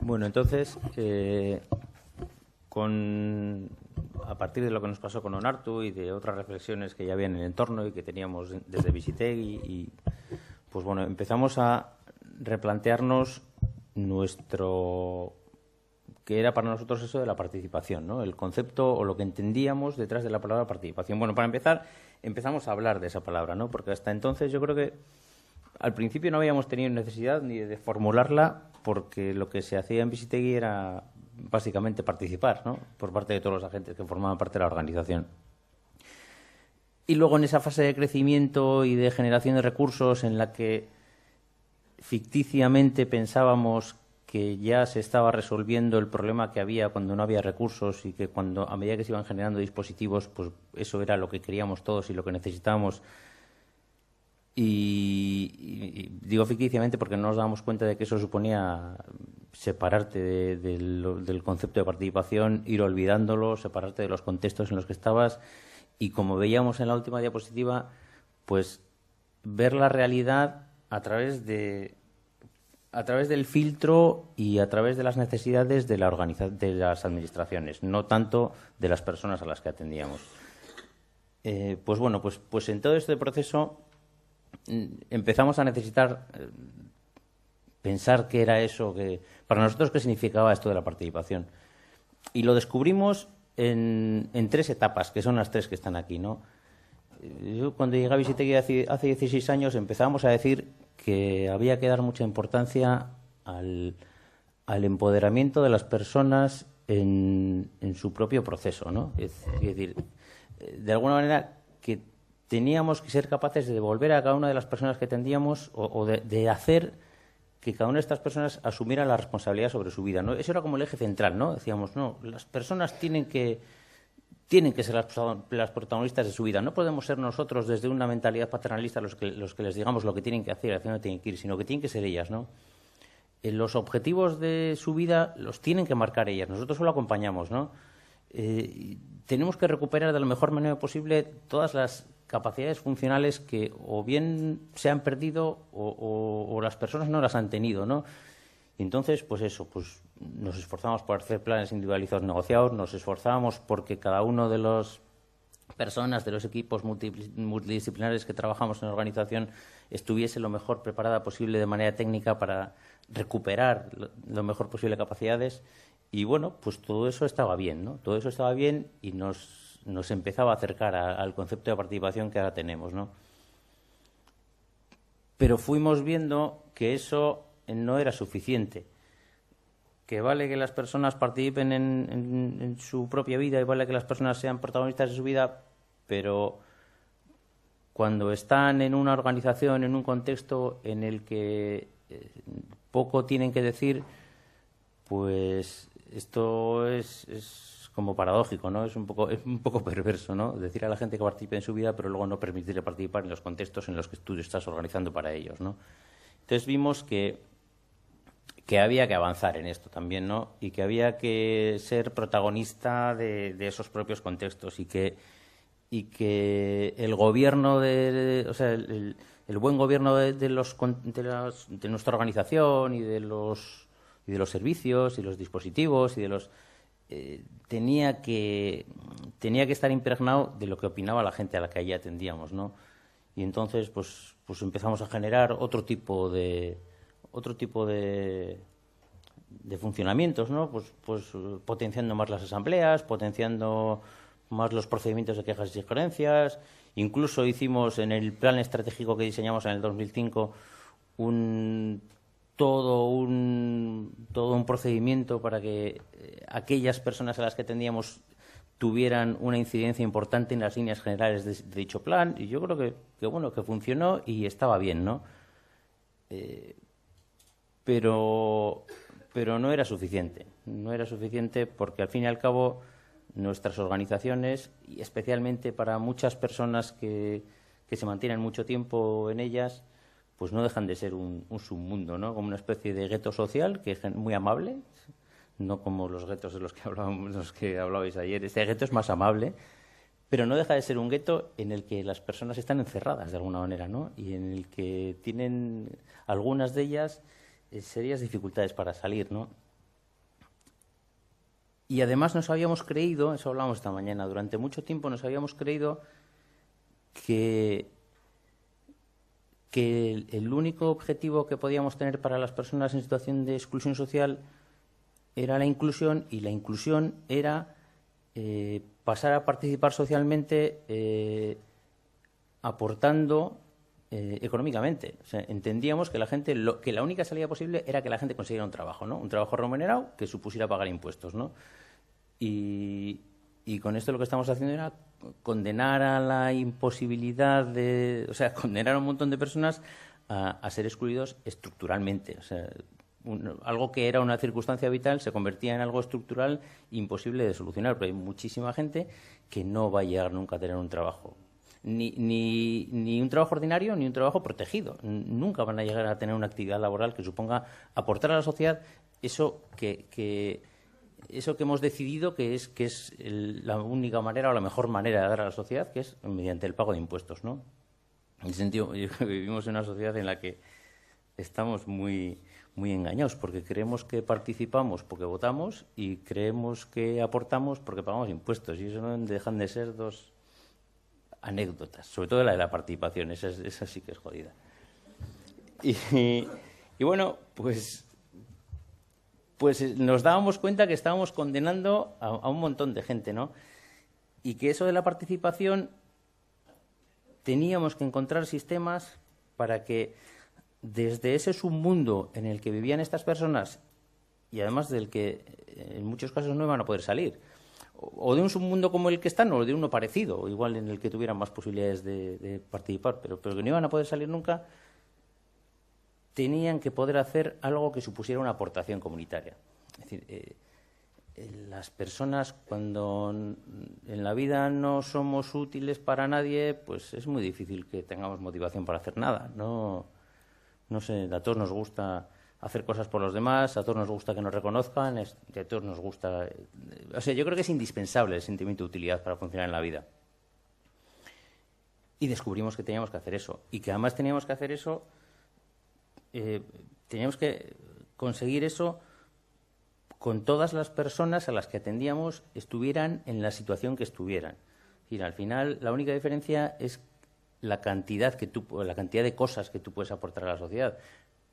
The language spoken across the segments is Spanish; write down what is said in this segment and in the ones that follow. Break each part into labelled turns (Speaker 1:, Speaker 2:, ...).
Speaker 1: Bueno, entonces, a partir de lo que nos pasó con Onartu y de otras reflexiones que ya había en el entorno y que teníamos desde Visitegui, pues bueno, empezamos a replantearnos que era para nosotros eso de la participación, ¿no? El concepto o lo que entendíamos detrás de la palabra participación. Bueno, para empezar, empezamos a hablar de esa palabra, ¿no? Porque hasta entonces yo creo que al principio no habíamos tenido necesidad ni de formularla, porque lo que se hacía en Visitegui era básicamente participar, ¿no? Por parte de todos los agentes que formaban parte de la organización. Y luego en esa fase de crecimiento y de generación de recursos en la que ficticiamente pensábamos que ya se estaba resolviendo el problema que había cuando no había recursos y que a medida que se iban generando dispositivos, pues eso era lo que queríamos todos y lo que necesitábamos. Y digo ficticiamente porque no nos dábamos cuenta de que eso suponía separarte del concepto de participación, ir olvidándolo, separarte de los contextos en los que estabas y, como veíamos en la última diapositiva, pues ver la realidad a través del filtro y a través de las necesidades de las administraciones, no tanto de las personas a las que atendíamos. Pues bueno, pues en todo este proceso empezamos a necesitar pensar qué era eso, para nosotros qué significaba esto de la participación. Y lo descubrimos en 3 etapas, que son las 3 que están aquí, ¿no? Yo, cuando llegué a Visitegui hace 16 años, empezamos a decir que había que dar mucha importancia al empoderamiento de las personas en su propio proceso, ¿no? Es decir, de alguna manera, que teníamos que ser capaces de devolver a cada una de las personas que atendíamos o de hacer que cada una de estas personas asumiera la responsabilidad sobre su vida, ¿no? Eso era como el eje central, ¿no? Decíamos, no, las personas tienen que ser las protagonistas de su vida. No podemos ser nosotros, desde una mentalidad paternalista, los que les digamos lo que tienen que hacer, hacia dónde tienen que ir, sino que tienen que ser ellas, ¿no? Los objetivos de su vida los tienen que marcar ellas. Nosotros solo acompañamos, ¿no? Tenemos que recuperar de la mejor manera posible todas las capacidades funcionales que o bien se han perdido o las personas no las han tenido, ¿no? Y entonces, pues eso, pues nos esforzamos por hacer planes individualizados negociados, nos esforzamos porque cada uno de las personas, de los equipos multidisciplinares que trabajamos en la organización, estuviese lo mejor preparada posible de manera técnica para recuperar lo mejor posible capacidades. Y bueno, pues todo eso estaba bien, ¿no? Todo eso estaba bien y nos empezaba a acercar al concepto de participación que ahora tenemos, ¿no? Pero fuimos viendo que eso no era suficiente, que vale que las personas participen en su propia vida y vale que las personas sean protagonistas de su vida, pero cuando están en una organización, en un contexto en el que poco tienen que decir, pues esto es como paradójico, ¿no? Es un poco perverso, ¿no? Decir a la gente que participe en su vida, pero luego no permitirle participar en los contextos en los que tú estás organizando para ellos, ¿no? Entonces vimos que había que avanzar en esto también, ¿no? Y que había que ser protagonista de esos propios contextos y que el gobierno o sea, el buen gobierno de nuestra organización y de los servicios y los dispositivos y tenía que estar impregnado de lo que opinaba la gente a la que allí atendíamos, ¿no? Y entonces pues empezamos a generar otro tipo de funcionamientos, ¿no? Pues potenciando más las asambleas, potenciando más los procedimientos de quejas y sugerencias. Incluso hicimos en el plan estratégico que diseñamos en el 2005 todo un procedimiento para que aquellas personas a las que atendíamos tuvieran una incidencia importante en las líneas generales de dicho plan. Y yo creo que funcionó y estaba bien, ¿no? Pero no era suficiente. No era suficiente porque, al fin y al cabo, nuestras organizaciones, y especialmente para muchas personas que se mantienen mucho tiempo en ellas, pues no dejan de ser un submundo, ¿no? Como una especie de gueto social que es muy amable, no como los guetos de los que hablabais ayer. Este gueto es más amable, pero no deja de ser un gueto en el que las personas están encerradas de alguna manera, ¿no? Y en el que tienen algunas de ellas serias dificultades para salir, ¿no? Y además nos habíamos creído, eso hablamos esta mañana, durante mucho tiempo nos habíamos creído que el único objetivo que podíamos tener para las personas en situación de exclusión social era la inclusión, y la inclusión era pasar a participar socialmente aportando económicamente. O sea, entendíamos que que la única salida posible era que la gente consiguiera un trabajo, ¿no? Un trabajo remunerado que supusiera pagar impuestos, ¿no? Y con esto lo que estamos haciendo era condenar a la imposibilidad o sea, condenar a un montón de personas a ser excluidos estructuralmente. O sea, algo que era una circunstancia vital se convertía en algo estructural imposible de solucionar, pero hay muchísima gente que no va a llegar nunca a tener un trabajo. Ni un trabajo ordinario ni un trabajo protegido. Nunca van a llegar a tener una actividad laboral que suponga aportar a la sociedad eso que hemos decidido que es la única manera o la mejor manera de dar a la sociedad, que es mediante el pago de impuestos, ¿no? En ese sentido, vivimos en una sociedad en la que estamos muy engañados, porque creemos que participamos porque votamos y creemos que aportamos porque pagamos impuestos, y eso no dejan de ser dos anécdotas, sobre todo la de la participación, esa sí que es jodida. Y bueno, pues nos dábamos cuenta que estábamos condenando a un montón de gente, ¿no? Y que eso de la participación teníamos que encontrar sistemas para que desde ese submundo en el que vivían estas personas, y además del que en muchos casos no iban a poder salir, o de un submundo como el que están, o de uno parecido, o igual en el que tuvieran más posibilidades de participar, pero que no iban a poder salir nunca, tenían que poder hacer algo que supusiera una aportación comunitaria. Es decir, las personas, cuando en la vida no somos útiles para nadie, pues es muy difícil que tengamos motivación para hacer nada. No sé, a todos nos gusta hacer cosas por los demás, a todos nos gusta que nos reconozcan, a todos nos gusta... O sea, yo creo que es indispensable el sentimiento de utilidad para funcionar en la vida. Y descubrimos que teníamos que hacer eso. Y que además teníamos que hacer eso, teníamos que conseguir eso con todas las personas a las que atendíamos, estuvieran en la situación que estuvieran. Es decir, al final, la única diferencia es la cantidad de cosas que tú puedes aportar a la sociedad,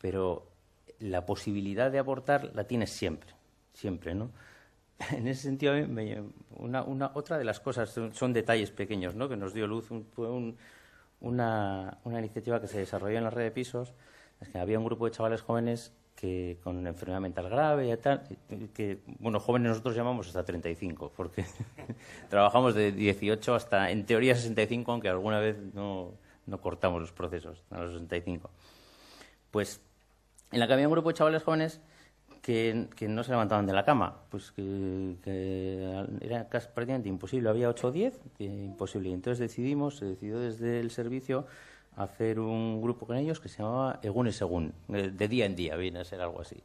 Speaker 1: pero la posibilidad de aportar la tienes siempre, ¿no? En ese sentido, otra de las cosas son detalles pequeños, ¿no?, que nos dio luz. Fue una iniciativa que se desarrolló en la red de pisos. Es que había un grupo de chavales jóvenes que con enfermedad mental grave y tal, que, bueno, jóvenes nosotros llamamos hasta 35, porque trabajamos de 18 hasta, en teoría, 65, aunque alguna vez no cortamos los procesos a los 65. Pues en la que había un grupo de chavales jóvenes que no se levantaban de la cama, pues que era casi prácticamente imposible. Había 8 o 10, imposible. Y entonces se decidió desde el servicio hacer un grupo con ellos que se llamaba Egun Egun, de día en día, viene a ser algo así.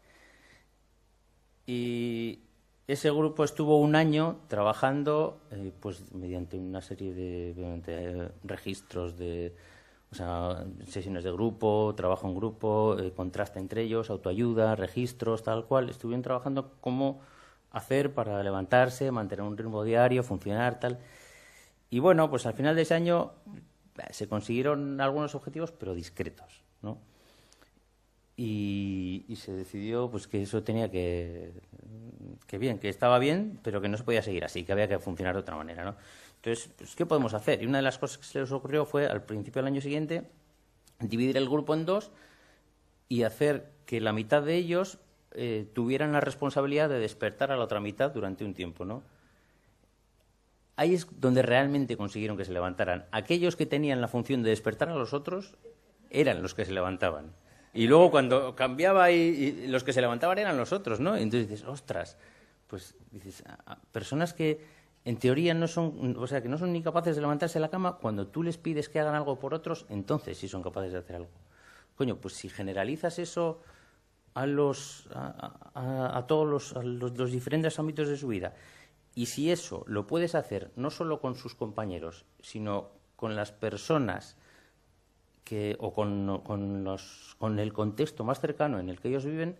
Speaker 1: Y ese grupo estuvo un año trabajando pues mediante una serie de registros o sea, sesiones de grupo, trabajo en grupo, contraste entre ellos, autoayuda, registros, tal cual. Estuvieron trabajando cómo hacer para levantarse, mantener un ritmo diario, funcionar, tal. Y bueno, pues al final de ese año se consiguieron algunos objetivos, pero discretos, ¿no? Y se decidió pues que eso tenía que estaba bien, pero que no se podía seguir así, que había que funcionar de otra manera, ¿no? Entonces, pues, ¿qué podemos hacer? Y una de las cosas que se les ocurrió fue, al principio del año siguiente, dividir el grupo en dos y hacer que la mitad de ellos tuvieran la responsabilidad de despertar a la otra mitad durante un tiempo, ¿no? Ahí es donde realmente consiguieron que se levantaran. Aquellos que tenían la función de despertar a los otros eran los que se levantaban. Y luego cuando cambiaba y los que se levantaban eran los otros, ¿no? Entonces dices, ostras, pues dices, personas que en teoría no son, o sea, que no son ni capaces de levantarse de la cama, cuando tú les pides que hagan algo por otros, entonces sí son capaces de hacer algo. Coño, pues si generalizas eso a todos los diferentes ámbitos de su vida, y si eso lo puedes hacer no solo con sus compañeros, sino con las personas con el contexto más cercano en el que ellos viven,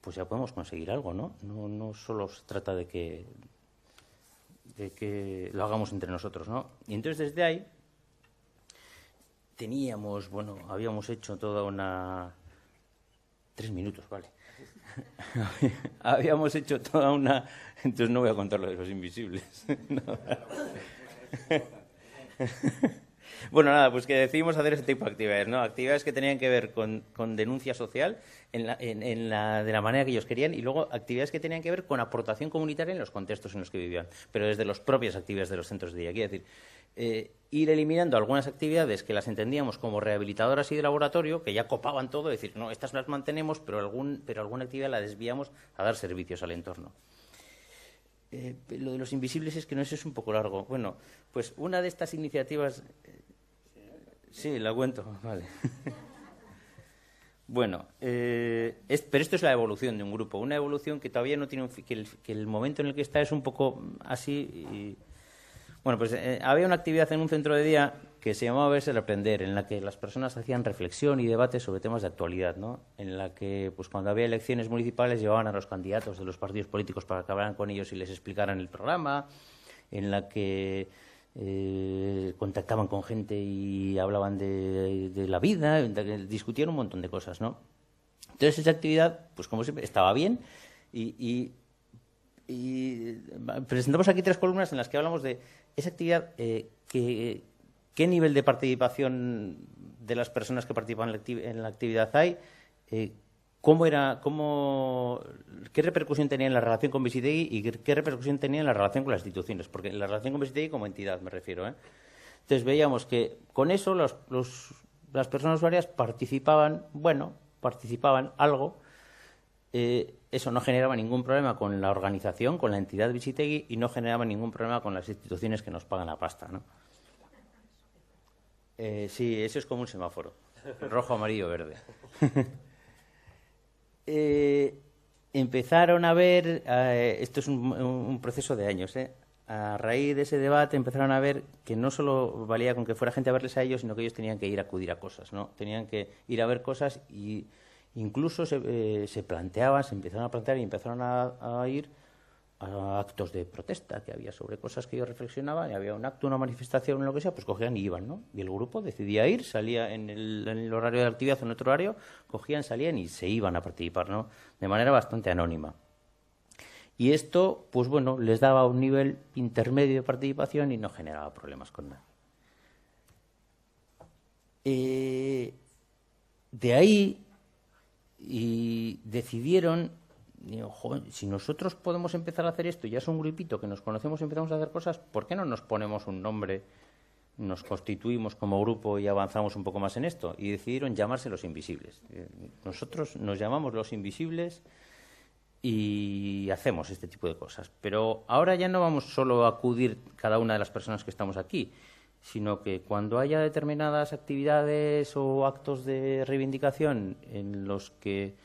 Speaker 1: pues ya podemos conseguir algo, ¿no? No solo se trata de que lo hagamos entre nosotros, ¿no? Y entonces desde ahí habíamos hecho toda una... 3 minutos, vale. Habíamos hecho toda una... Entonces no voy a contar lo de los invisibles. No. Bueno, nada, pues que decidimos hacer ese tipo de actividades, ¿no? Actividades que tenían que ver con denuncia social de la manera que ellos querían, y luego actividades que tenían que ver con aportación comunitaria en los contextos en los que vivían, pero desde las propias actividades de los centros de día. Quiero decir, ir eliminando algunas actividades que las entendíamos como rehabilitadoras y de laboratorio, que ya copaban todo, es decir, no, estas las mantenemos, pero alguna actividad la desviamos a dar servicios al entorno. Lo de los invisibles es que no sé, es un poco largo. Bueno, pues una de estas iniciativas... sí, la cuento, vale. Bueno, pero esto es la evolución de un grupo, una evolución que todavía no tiene que el momento en el que está es un poco así. Bueno, pues había una actividad en un centro de día que se llamaba Verse el Aprender, en la que las personas hacían reflexión y debate sobre temas de actualidad, ¿no? En la que, pues cuando había elecciones municipales, llevaban a los candidatos de los partidos políticos para que hablaran con ellos y les explicaran el programa, en la que contactaban con gente y hablaban de la vida, discutían un montón de cosas, ¿no? Entonces esa actividad, pues como siempre, estaba bien y presentamos aquí 3 columnas en las que hablamos de esa actividad, qué nivel de participación de las personas que participan en la actividad hay, qué repercusión tenía en la relación con Visitegui y qué repercusión tenía en la relación con las instituciones, porque en la relación con Visitegui como entidad me refiero, ¿eh? Entonces veíamos que con eso las personas usuarias participaban algo. Eso no generaba ningún problema con la organización, con la entidad Visitegui, y no generaba ningún problema con las instituciones que nos pagan la pasta, ¿no? Sí, eso es como un semáforo, rojo, amarillo, verde. Empezaron a ver, esto es un proceso de años, a raíz de ese debate empezaron a ver que no solo valía con que fuera gente a verles a ellos, sino que ellos tenían que ir a acudir a cosas, ¿no? Tenían que ir a ver cosas y incluso se empezaron a plantear y empezaron a ir a actos de protesta que había sobre cosas que ellos reflexionaban, y había un acto, una manifestación, lo que sea, pues cogían y iban, ¿no? Y el grupo decidía ir, salía en el horario de actividad o en otro horario, cogían, salían y se iban a participar, ¿no? De manera bastante anónima. Y esto, pues bueno, les daba un nivel intermedio de participación y no generaba problemas con nadie. De ahí y decidieron, digo, joder, si nosotros podemos empezar a hacer esto, ya es un grupito que nos conocemos y empezamos a hacer cosas, ¿por qué no nos ponemos un nombre, nos constituimos como grupo y avanzamos un poco más en esto? Y decidieron llamarse Los Invisibles. Nosotros nos llamamos Los Invisibles y hacemos este tipo de cosas. Pero ahora ya no vamos solo a acudir cada una de las personas que estamos aquí, sino que cuando haya determinadas actividades o actos de reivindicación en los que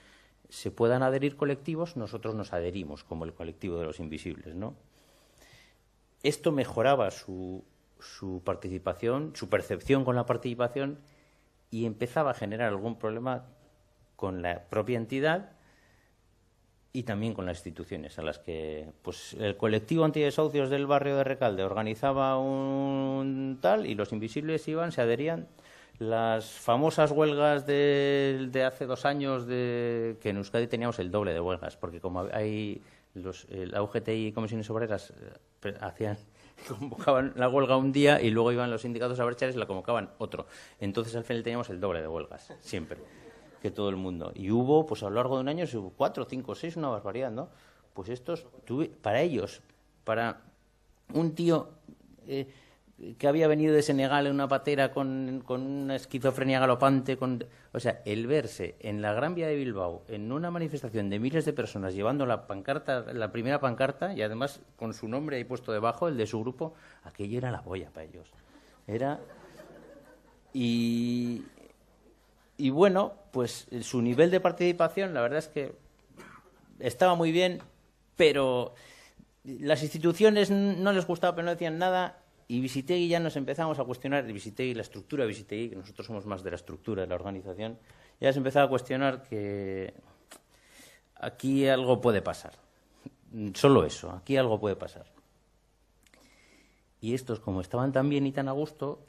Speaker 1: se puedan adherir colectivos, nosotros nos adherimos como el colectivo de Los Invisibles, ¿no? Esto mejoraba su participación, su percepción con la participación, y empezaba a generar algún problema con la propia entidad y también con las instituciones a las que, pues, el colectivo antidesahucios del barrio de Recalde organizaba un tal y Los Invisibles iban, se adherían. Las famosas huelgas de hace 2 años, que en Euskadi teníamos el doble de huelgas, porque como hay la UGT y comisiones obreras convocaban la huelga un día y luego iban los sindicatos a abertzales y la convocaban otro. Entonces al final teníamos el doble de huelgas, siempre, que todo el mundo. Y hubo, pues a lo largo de un año, hubo 4, 5, 6, una barbaridad, ¿no? Pues para ellos, para un tío que había venido de Senegal en una patera con una esquizofrenia galopante, o sea, el verse en la Gran Vía de Bilbao en una manifestación de miles de personas llevando la primera pancarta, y además con su nombre ahí puesto debajo, el de su grupo, aquello era la polla para ellos. Y bueno, pues su nivel de participación, la verdad es que estaba muy bien, pero las instituciones no les gustaba, pero no decían nada. Y Visitegui ya nos empezamos a cuestionar, la estructura de Visitegui, que nosotros somos más de la estructura de la organización, ya se empezaba a cuestionar que aquí algo puede pasar. Solo eso, aquí algo puede pasar. Y estos, como estaban tan bien y tan a gusto,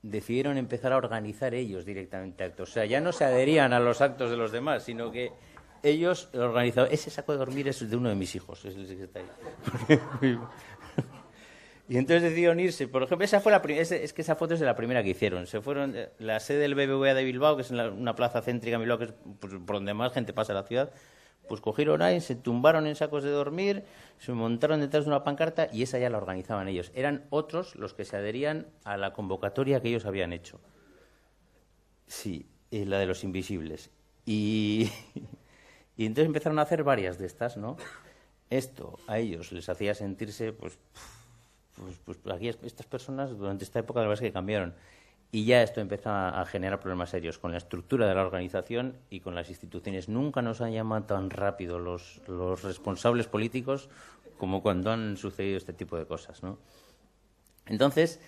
Speaker 1: decidieron empezar a organizar ellos directamente actos. O sea, ya no se adherían a los actos de los demás, sino que ellos organizaban. Ese saco de dormir es de uno de mis hijos, es el que está ahí. Y entonces decidieron irse. Por ejemplo, esa fue es que esa foto es de la primera que hicieron. Se fueron, la sede del BBVA de Bilbao, que es una plaza céntrica en Bilbao, que es pues, por donde más gente pasa en la ciudad, pues cogieron ahí, se tumbaron en sacos de dormir, se montaron detrás de una pancarta y esa ya la organizaban ellos. Eran otros los que se adherían a la convocatoria que ellos habían hecho. Sí, la de los invisibles. Y entonces empezaron a hacer varias de estas, ¿no? Esto a ellos les hacía sentirse, pues aquí estas personas durante esta época la verdad es que cambiaron. Y ya esto empezó a generar problemas serios con la estructura de la organización y con las instituciones. Nunca nos han llamado tan rápido los responsables políticos como cuando han sucedido este tipo de cosas, ¿no? Entonces,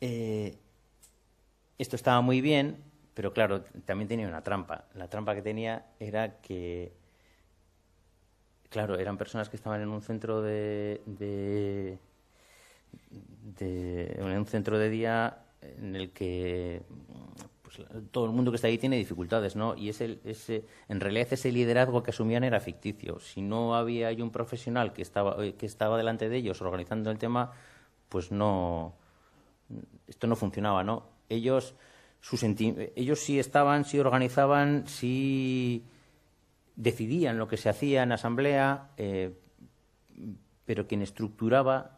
Speaker 1: esto estaba muy bien, pero claro, también tenía una trampa. La trampa que tenía era que, claro, eran personas que estaban en un centro en un centro de día en el que pues, todo el mundo que está ahí tiene dificultades, ¿no? Y en realidad ese liderazgo que asumían era ficticio. Si no había ahí un profesional que estaba delante de ellos organizando el tema, pues esto no funcionaba, ¿no? Ellos sí estaban, sí organizaban, sí decidían lo que se hacía en asamblea, pero quien estructuraba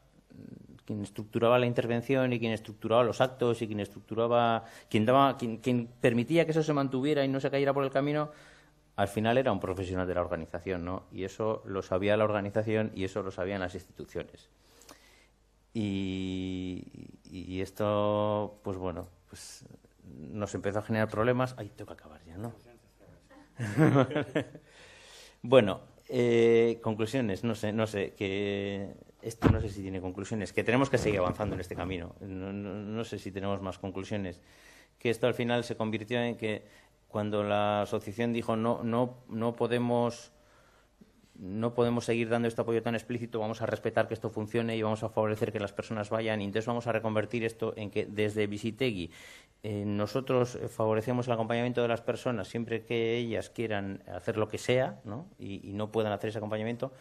Speaker 1: la intervención y quien estructuraba los actos y quien permitía que eso se mantuviera y no se cayera por el camino, al final era un profesional de la organización, ¿no? Y eso lo sabía la organización y eso lo sabían las instituciones. Y esto, pues bueno, pues nos empezó a generar problemas. Ay, tengo que acabar ya, ¿no? Bueno, conclusiones, no sé, que esto no sé si tiene conclusiones, que tenemos que seguir avanzando en este camino. No sé si tenemos más conclusiones. Que esto al final se convirtió en que cuando la asociación dijo no podemos seguir dando este apoyo tan explícito, vamos a respetar que esto funcione y vamos a favorecer que las personas vayan, y entonces vamos a reconvertir esto en que desde Visitegui nosotros favorecemos el acompañamiento de las personas siempre que ellas quieran hacer lo que sea, ¿no? Y no puedan hacer ese acompañamiento,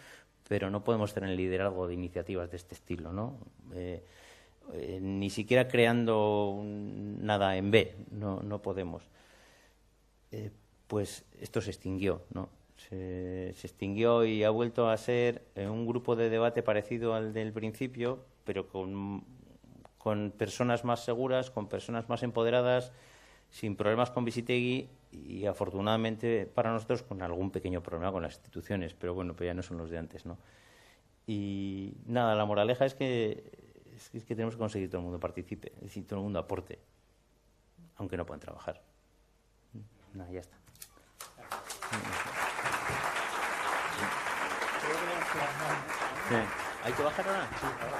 Speaker 1: pero no podemos tener el liderazgo de iniciativas de este estilo, ¿no? Ni siquiera creando nada en B, no podemos. Pues esto se extinguió, ¿no? Se extinguió y ha vuelto a ser un grupo de debate parecido al del principio, pero con personas más seguras, con personas más empoderadas, sin problemas con Visitegui y afortunadamente para nosotros con algún pequeño problema con las instituciones, pero bueno, pues ya no son los de antes, ¿no? Y nada, la moraleja es que tenemos que conseguir que todo el mundo participe, es decir, todo el mundo aporte, aunque no puedan trabajar. Nada, ya está. Sí. ¿Hay que bajar ahora? Sí, ahora.